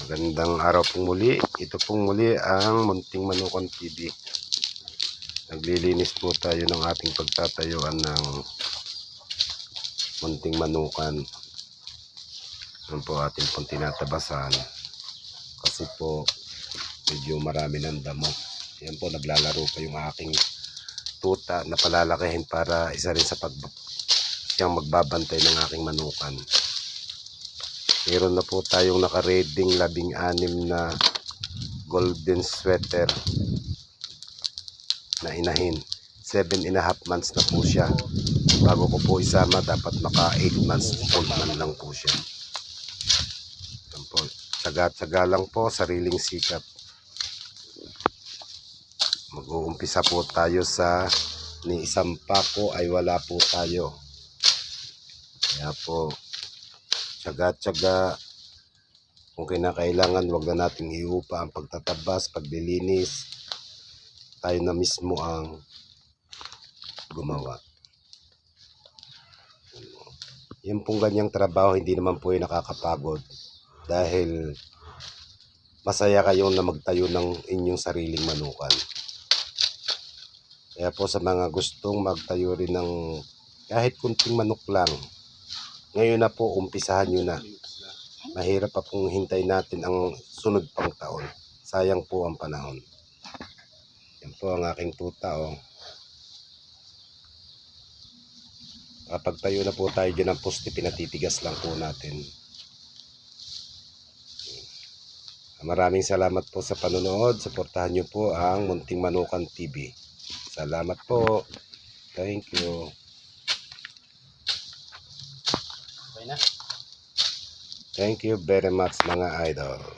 Magandang araw pong muli. Ito pong muli ang Munting Manukan TV. Naglilinis po tayo ng ating pagtatayuan ng munting manukan. Yan po ating pong tinatabasan. Kasi po medyo marami ng damo. Yan po, naglalaro pa yung aking tuta na palalakihin para isa rin sa siyang magbabantay ng aking manukan. Meron na po tayong naka-reading 16 na golden sweater na inahin. 7.5 months na po siya. Bago ko po isama, dapat maka 8 months old man lang po siya. Tsaga-tsaga lang po, sariling sikap. Mag-uumpisa po tayo sa ni isang pako ay wala po tayo. Kaya po, tsaga-tsaga, kung kinakailangan, wag na nating iupa ang pagtatabas, paglilinis. Tayo na mismo ang gumawa. Yung pong ganyang trabaho, hindi naman po yung nakakapagod. Dahil masaya kayong na magtayo ng inyong sariling manukan. Kaya po sa mga gustong magtayo rin ng kahit kunting manok lang, ngayon na po, umpisahan nyo na. Mahirap pa pong hintay natin ang sunod pang taon. Sayang po ang panahon. Yan po ang aking tuta. Kapag tayo na po tayo dyan ng poste, pinatitigas lang po natin. Maraming salamat po sa panonood. Suportahan nyo po ang Munting Manukan TV. Salamat po. Thank you. Thank you very much mga idol.